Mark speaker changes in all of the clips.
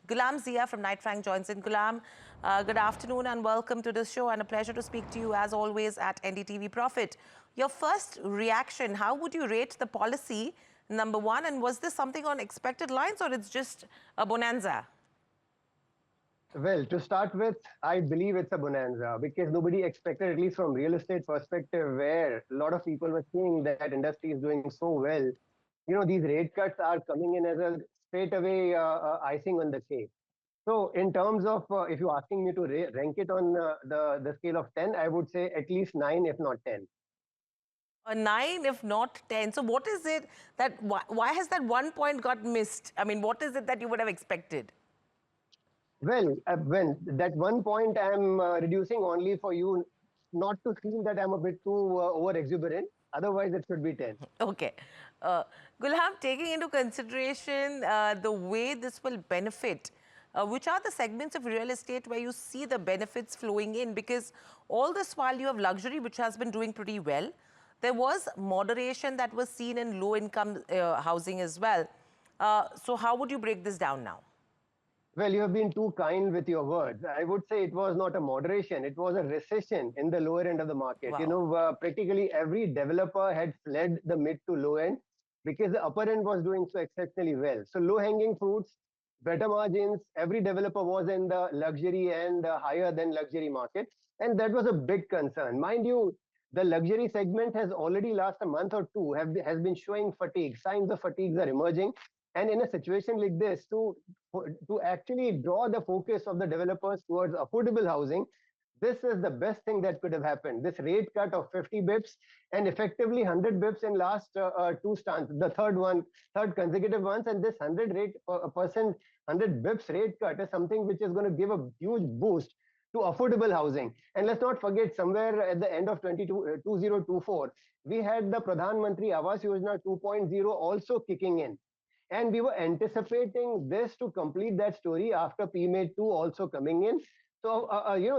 Speaker 1: Gulam Zia from Knight Frank joins in. Gulam, good afternoon and welcome to the show, and a pleasure to speak to you as always at NDTV Profit. Your first reaction, how would you rate the policy, number one, and was this something on expected lines or it's just a bonanza?
Speaker 2: Well, to start with, I believe it's a bonanza because nobody expected, at least from real estate perspective, where a lot of people were seeing that industry is doing so well. These rate cuts are coming in as a straight away icing on the cake. So in terms of, if you're asking me to rank it on the scale of 10, I would say at least 9, if not 10.
Speaker 1: A 9, if not 10. So what is it that, why has that 1 point got missed? I mean, what is it that you would have expected?
Speaker 2: Well, when that 1 point I'm reducing only for you not to feel that I'm a bit too over exuberant. Otherwise, it should be 10.
Speaker 1: Okay. Gulam, taking into consideration the way this will benefit, which are the segments of real estate where you see the benefits flowing in? Because all this while you have luxury, which has been doing pretty well. There was moderation that was seen in low-income housing as well. So how would you break this down now?
Speaker 2: Well, you have been too kind with your words. I would say it was not a moderation, it was a recession in the lower end of the market.
Speaker 1: Wow.
Speaker 2: Practically every developer had fled the mid to low end because the upper end was doing so exceptionally well. So low-hanging fruits, better margins, every developer was in the luxury and higher than luxury market. And that was a big concern. Mind you, the luxury segment has already last a month or two has been showing fatigue. Signs of fatigues are emerging. And in a situation like this, to actually draw the focus of the developers towards affordable housing, this is the best thing that could have happened. This rate cut of 50 bips and effectively 100 bips in last two stunts, the third consecutive ones, and this 100 bips rate cut is something which is going to give a huge boost to affordable housing. And let's not forget, somewhere at the end of 2024, we had the Pradhan Mantri Awas Yojana 2.0 also kicking in. And we were anticipating this to complete that story after PMA 2 also coming in. So,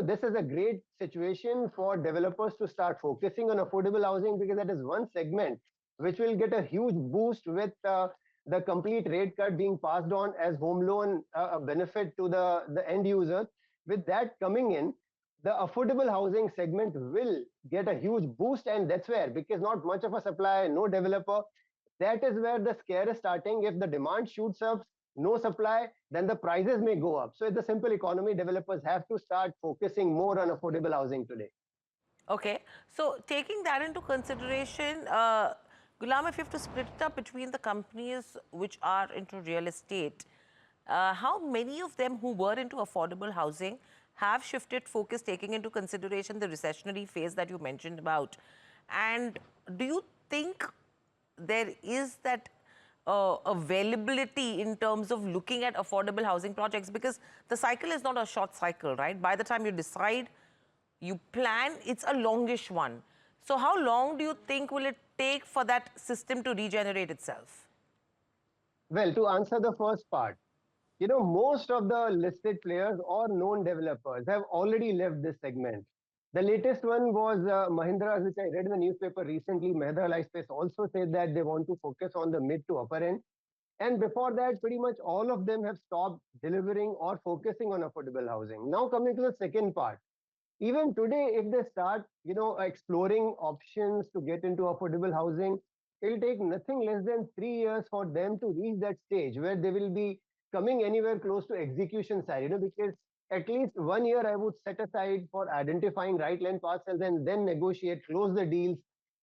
Speaker 2: this is a great situation for developers to start focusing on affordable housing because that is one segment which will get a huge boost with the complete rate cut being passed on as home loan benefit to the end user. With that coming in, the affordable housing segment will get a huge boost, and that's where, because not much of a supply, no developer, that is where the scare is starting. If the demand shoots up, no supply, then the prices may go up. So it's a simple economy. Developers have to start focusing more on affordable housing today.
Speaker 1: Okay. So taking that into consideration, Gulam, if you have to split it up between the companies which are into real estate, how many of them who were into affordable housing have shifted focus, taking into consideration the recessionary phase that you mentioned about? And do you think there is that availability in terms of looking at affordable housing projects? Because the cycle is not a short cycle, right? By the time you decide, you plan, it's a longish one. So how long do you think will it take for that system to regenerate itself?
Speaker 2: Well, to answer the first part, most of the listed players or known developers have already left this segment. The latest one was Mahindra's, which I read in the newspaper recently. Mahindra Lifespace also said that they want to focus on the mid to upper end. And before that, pretty much all of them have stopped delivering or focusing on affordable housing. Now coming to the second part. Even today, if they start, exploring options to get into affordable housing, it'll take nothing less than 3 years for them to reach that stage where they will be coming anywhere close to execution side, because at least 1 year I would set aside for identifying right land parcels and then negotiate, close the deals.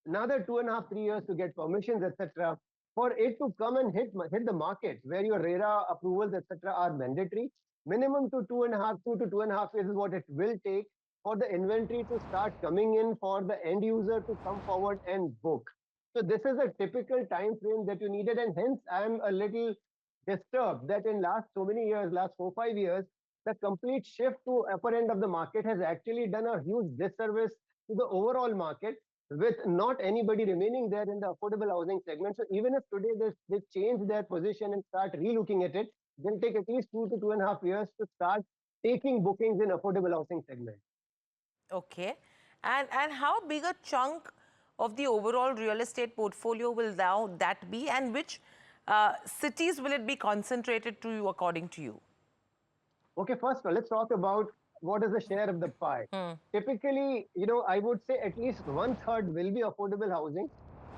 Speaker 2: Another 2.5, 3 years to get permissions, etc. For it to come and hit the market where your RERA approvals, etc. are mandatory, minimum to 2.5 years is what it will take for the inventory to start coming in, for the end user to come forward and book. So this is a typical time frame that you needed, and hence I'm a little disturbed that in last so many years, last 4-5 years, the complete shift to upper end of the market has actually done a huge disservice to the overall market, with not anybody remaining there in the affordable housing segment. So even if today they change their position and start relooking at it, they'll take at least 2 to 2.5 years to start taking bookings in affordable housing segment.
Speaker 1: Okay. And how big a chunk of the overall real estate portfolio will now that be, and which cities will it be concentrated to, according to you?
Speaker 2: Okay, first of all, let's talk about what is the share of the pie. Typically, I would say at least one third will be affordable housing.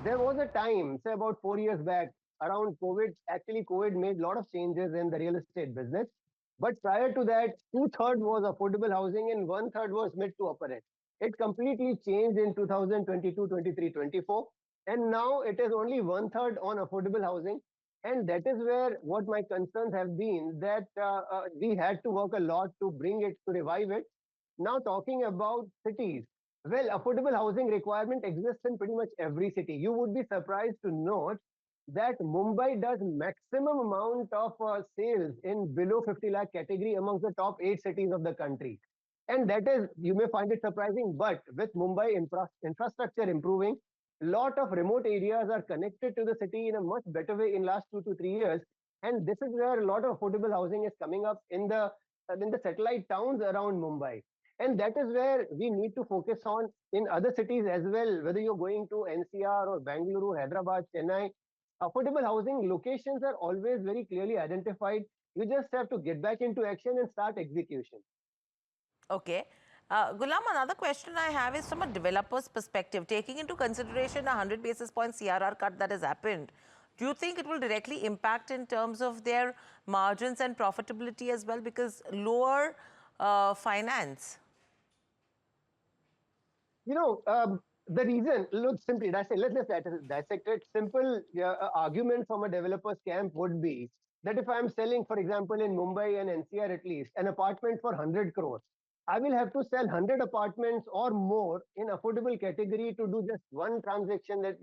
Speaker 2: There was a time, say about 4 years back, around COVID. Actually, COVID made a lot of changes in the real estate business. But prior to that, two-thirds was affordable housing and one-third was mid to upper end. It completely changed in 2022, 23, 24. And now it is only one-third on affordable housing, and that is where what my concerns have been, that we had to work a lot to bring it, to revive it. Now talking about cities, well, affordable housing requirement exists in pretty much every city. You would be surprised to note that Mumbai does maximum amount of sales in below 50 lakh category amongst the top 8 cities of the country. And that is, you may find it surprising, but with Mumbai infrastructure improving, lot of remote areas are connected to the city in a much better way in last 2 to 3 years, and this is where a lot of affordable housing is coming up in the satellite towns around Mumbai, and that is where we need to focus on in other cities as well. Whether you're going to NCR or Bangalore, Hyderabad, Chennai, affordable housing locations are always very clearly identified. You just have to get back into action and start execution.
Speaker 1: Okay. Gulam, another question I have is from a developer's perspective, taking into consideration a 100 basis point CRR cut that has happened, do you think it will directly impact in terms of their margins and profitability as well, because lower finance?
Speaker 2: The reason, look, simply, let's just dissect it. Simple argument from a developer's camp would be that if I'm selling, for example, in Mumbai and NCR at least, an apartment for 100 crores, I will have to sell 100 apartments or more in affordable category to do just one transaction that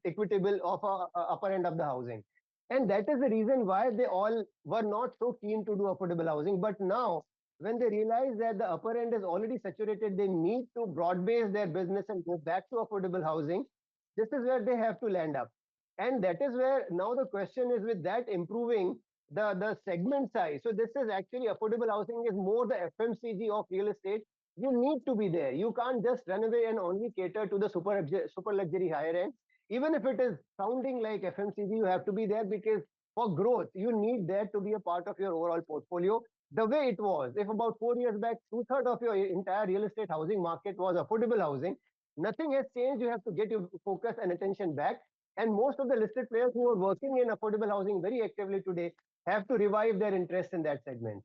Speaker 2: equitable of upper end of the housing. And that is the reason why they all were not so keen to do affordable housing. But now, when they realize that the upper end is already saturated, they need to broad base their business and go back to affordable housing. This is where they have to land up. And that is where now the question is, with that improving the segment size. So this is actually affordable housing is more the FMCG of real estate. You need to be there. You can't just run away and only cater to the super luxury higher end. Even if it is sounding like FMCG, you have to be there, because for growth, you need that to be a part of your overall portfolio the way it was. If about 4 years back, two-thirds of your entire real estate housing market was affordable housing, nothing has changed. You have to get your focus and attention back. And most of the listed players who are working in affordable housing very actively today have to revive their interest in that segment.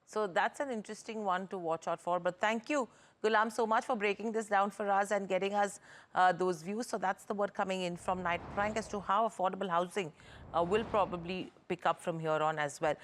Speaker 1: So that's an interesting one to watch out for. But thank you, Gulam, so much for breaking this down for us and getting us those views. So that's the word coming in from Knight Frank as to how affordable housing will probably pick up from here on as well.